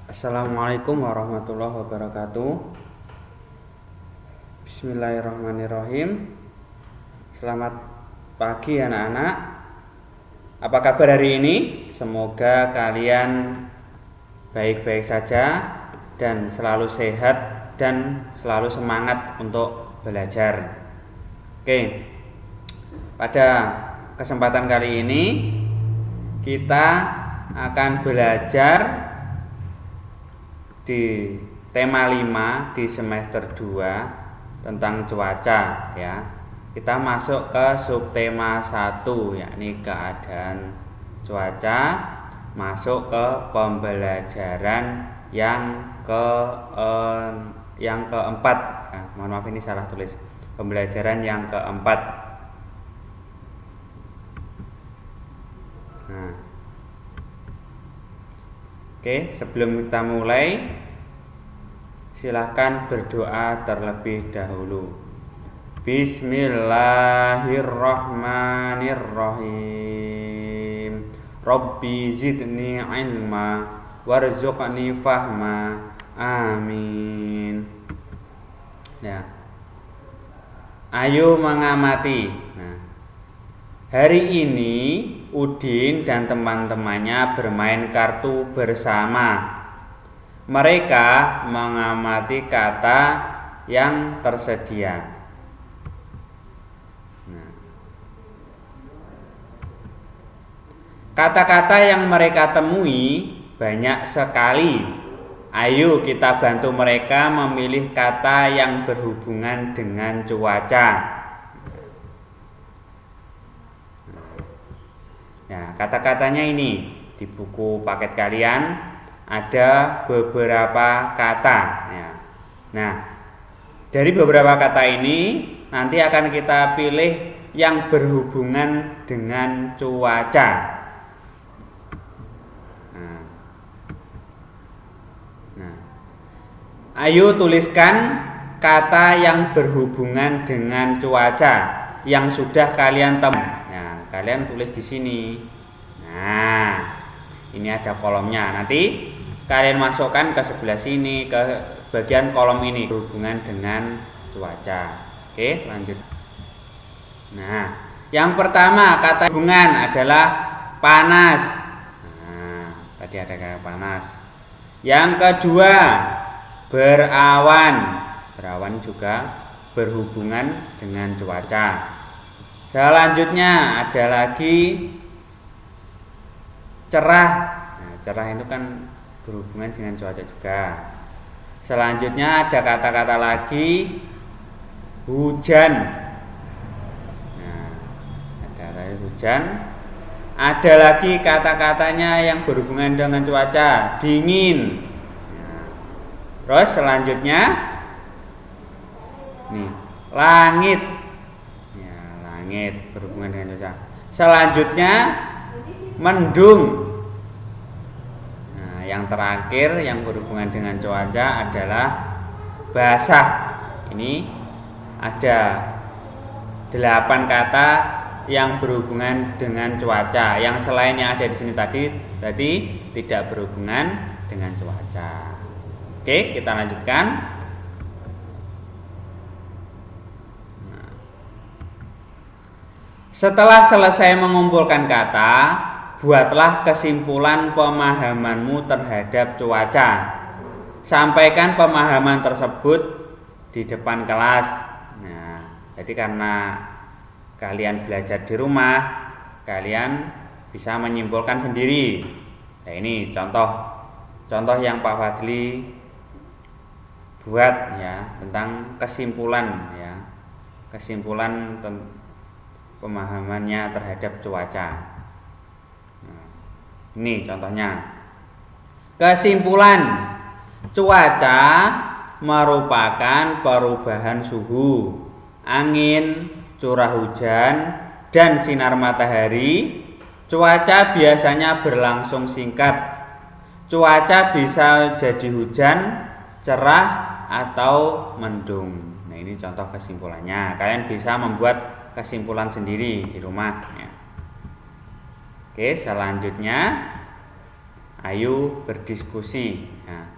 Assalamualaikum warahmatullahi wabarakatuh. Bismillahirrahmanirrahim. Selamat pagi anak-anak. Apa kabar hari ini? Semoga kalian baik-baik saja dan selalu sehat dan selalu semangat untuk belajar. Oke. Pada kesempatan kali ini kita akan belajar di tema 5 di semester 2 tentang cuaca ya. Kita masuk ke subtema 1 yakni keadaan cuaca, masuk ke pembelajaran yang keempat. Mohon maaf ini salah tulis. Pembelajaran yang keempat. Oke, sebelum kita mulai, silahkan berdoa terlebih dahulu. Bismillahirrahmanirrahim. Rabbi zidni ilma warzuqni fahma. Amin. Ya. Ayo mengamati. Nah, hari ini Udin dan teman-temannya bermain kartu bersama. Mereka mengamati kata yang tersedia. Kata-kata yang mereka temui banyak sekali. Ayo kita bantu mereka memilih kata yang berhubungan dengan cuaca. Nah, kata-katanya ini di buku paket kalian ada beberapa kata ya. Nah, dari beberapa kata ini nanti akan kita pilih yang berhubungan dengan cuaca. Nah, ayo tuliskan kata yang berhubungan dengan cuaca yang sudah kalian temukan. Kalian tulis di sini. Nah, ini ada kolomnya. Nanti kalian masukkan ke sebelah sini, ke bagian kolom ini berhubungan dengan cuaca. Oke, lanjut. Nah, yang pertama kata hubungan adalah panas. Nah, tadi ada kata panas. Yang kedua berawan. Berawan juga berhubungan dengan cuaca. Selanjutnya ada lagi cerah. Nah, cerah itu kan berhubungan dengan cuaca juga. Selanjutnya ada kata-kata lagi hujan. Nah, ada lagi hujan. Ada lagi kata-katanya yang berhubungan dengan cuaca dingin. Nah, terus selanjutnya nih langit. Berhubungan dengan cuaca. Selanjutnya mendung. Nah, yang terakhir yang berhubungan dengan cuaca adalah basah. Ini ada 8 kata yang berhubungan dengan cuaca. Yang selain yang ada di sini tadi berarti tidak berhubungan dengan cuaca. Oke, kita lanjutkan. Setelah selesai mengumpulkan kata, buatlah kesimpulan pemahamanmu terhadap cuaca. Sampaikan pemahaman tersebut di depan kelas. Nah, jadi karena kalian belajar di rumah, kalian bisa menyimpulkan sendiri. Nah, ini contoh yang Pak Fadli buat ya tentang kesimpulan ya. Kesimpulan pemahamannya terhadap cuaca. Nah, ini contohnya. Kesimpulan, cuaca merupakan perubahan suhu, angin, curah hujan, dan sinar matahari. Cuaca biasanya berlangsung singkat. Cuaca bisa jadi hujan, cerah, atau mendung. Nah, ini contoh kesimpulannya. Kalian bisa membuat kesimpulan sendiri di rumah ya. Oke, selanjutnya Ayo berdiskusi. Nah,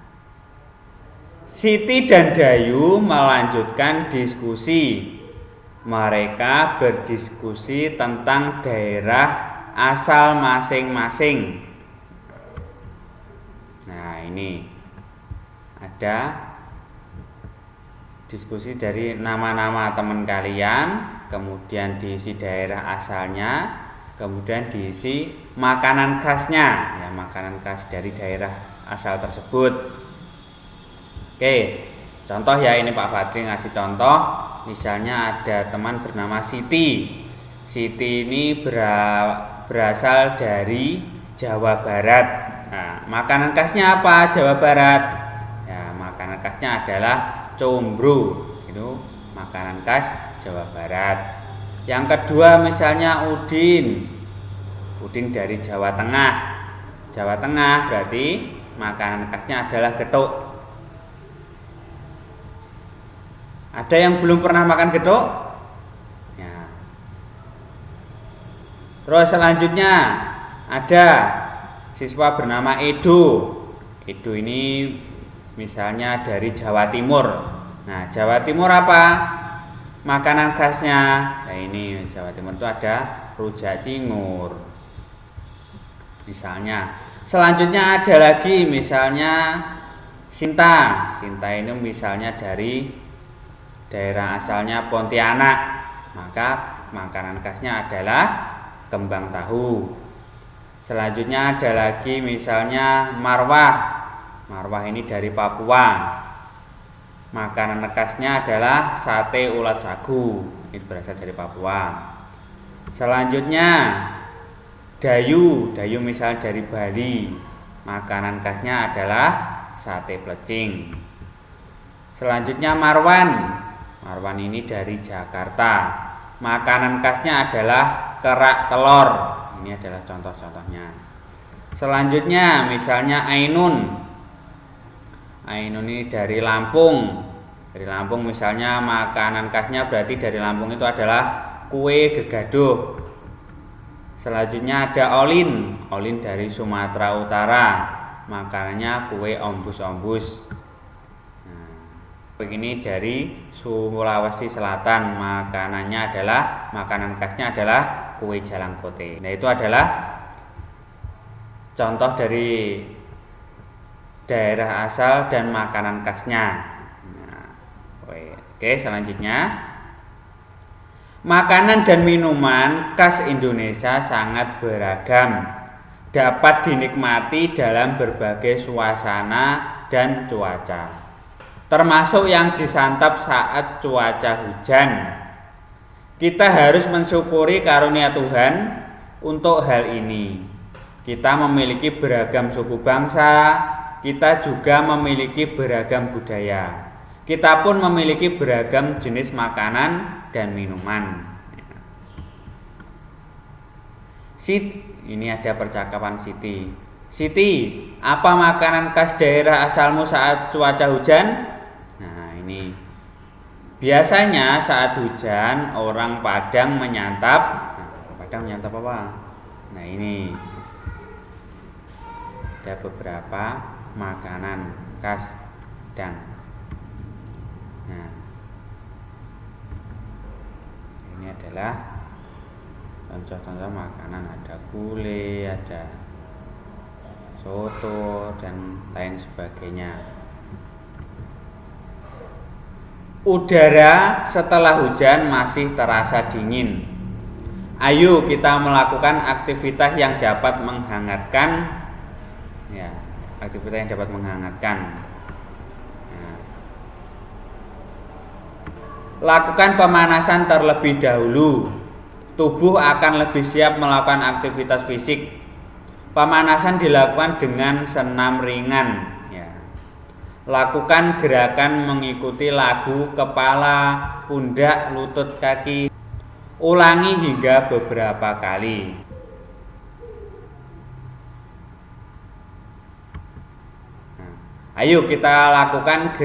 Siti dan Dayu melanjutkan diskusi. Mereka berdiskusi tentang daerah asal masing-masing. Nah, ini ada diskusi dari nama-nama teman kalian, kemudian diisi daerah asalnya, kemudian diisi makanan khasnya, ya, makanan khas dari daerah asal tersebut. Oke, contoh ya, ini Pak Fadli ngasih contoh. Misalnya ada teman bernama Siti. Siti ini berasal dari Jawa Barat. Nah, makanan khasnya apa Jawa Barat? Ya, makanan khasnya adalah combro. Itu makanan khas Jawa Barat. Yang kedua misalnya Udin. Udin dari Jawa Tengah. Jawa Tengah berarti makanan khasnya adalah getuk. Ada yang belum pernah makan getuk? Ya. Terus selanjutnya ada siswa bernama Edo. Edo ini misalnya dari Jawa Timur. Nah, Jawa Timur apa makanan khasnya? Nah, ini Jawa Timur itu ada rujak cingur. Misalnya. Selanjutnya ada lagi misalnya Sinta. Sinta ini misalnya dari daerah asalnya Pontianak, maka makanan khasnya adalah kembang tahu. Selanjutnya ada lagi misalnya Marwah. Marwah ini dari Papua. Makanan khasnya adalah sate ulat sagu. Ini berasal dari Papua. Selanjutnya Dayu. Dayu misalnya dari Bali. Makanan khasnya adalah sate plecing. Selanjutnya Marwan. Marwan ini dari Jakarta. Makanan khasnya adalah kerak telur. Ini adalah contoh-contohnya. Selanjutnya misalnya Ainun. Ainun ini dari Lampung. Dari Lampung misalnya makanan khasnya berarti dari Lampung itu adalah kue gegaduh. Selanjutnya ada Olin. Olin dari Sumatera Utara. Makanannya kue ombus-ombus. Begini dari Sulawesi Selatan, makanan khasnya adalah kue jalangkote. Nah, itu adalah contoh dari daerah asal dan makanan khasnya. Nah, oke, selanjutnya makanan dan minuman khas Indonesia sangat beragam, dapat dinikmati dalam berbagai suasana dan cuaca, termasuk yang disantap saat cuaca hujan. Kita harus mensyukuri karunia Tuhan untuk hal ini. Kita memiliki beragam suku bangsa, kita juga memiliki beragam budaya. Kita pun memiliki beragam jenis makanan dan minuman. Ini ada percakapan Siti. Siti, apa makanan khas daerah asalmu saat cuaca hujan? Ini biasanya saat hujan orang Padang menyantap. Padang menyantap apa? Nah, ini ada beberapa makanan khas Padang. Nah, ini adalah contoh-contoh makanan. Ada gulai, ada soto dan lain sebagainya. Udara setelah hujan masih terasa dingin. Ayo kita melakukan aktivitas yang dapat menghangatkan. Ya, aktivitas yang dapat menghangatkan. Nah, lakukan pemanasan terlebih dahulu. Tubuh akan lebih siap melakukan aktivitas fisik. Pemanasan dilakukan dengan senam ringan. Lakukan gerakan mengikuti lagu kepala, pundak, lutut, kaki. Ulangi hingga beberapa kali. Nah, ayo kita lakukan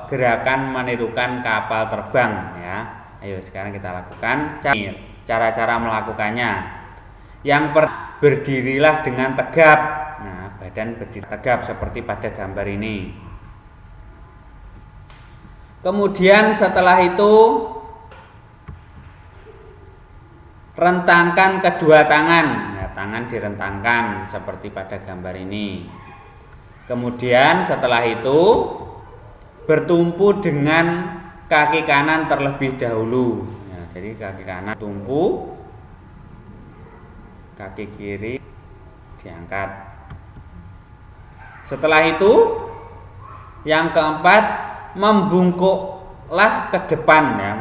gerakan menirukan kapal terbang, ya. Ayo sekarang kita lakukan cara-cara melakukannya. Yang pertama, berdirilah dengan tegap. Nah, badan berdiri tegap seperti pada gambar ini. Kemudian setelah itu rentangkan kedua tangan. Nah, tangan direntangkan seperti pada gambar ini. Kemudian setelah itu bertumpu dengan kaki kanan terlebih dahulu. Nah, jadi kaki kanan tumpu, kaki kiri diangkat. Setelah itu yang keempat, membungkuklah ke depan ya.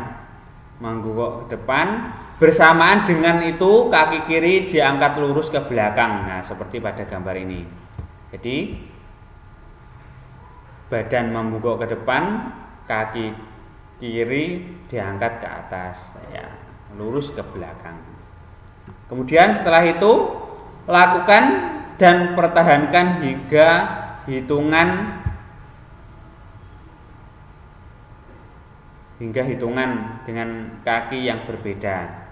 Membungkuk ke depan, bersamaan dengan itu kaki kiri diangkat lurus ke belakang. Nah, seperti pada gambar ini. Jadi badan membungkuk ke depan, kaki kiri diangkat ke atas ya, lurus ke belakang. Kemudian setelah itu lakukan dan pertahankan hingga hitungan dengan kaki yang berbeda.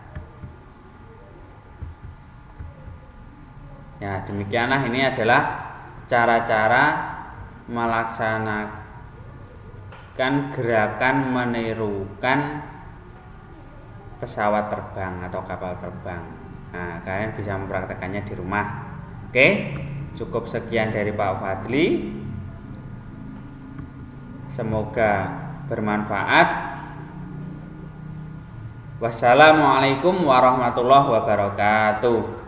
Ya, demikianlah ini adalah cara-cara melaksanakan gerakan menirukan pesawat terbang atau kapal terbang. Nah, kalian bisa mempraktekannya di rumah. Oke, cukup sekian dari Pak Fadli. Semoga bermanfaat. Wassalamualaikum warahmatullahi wabarakatuh.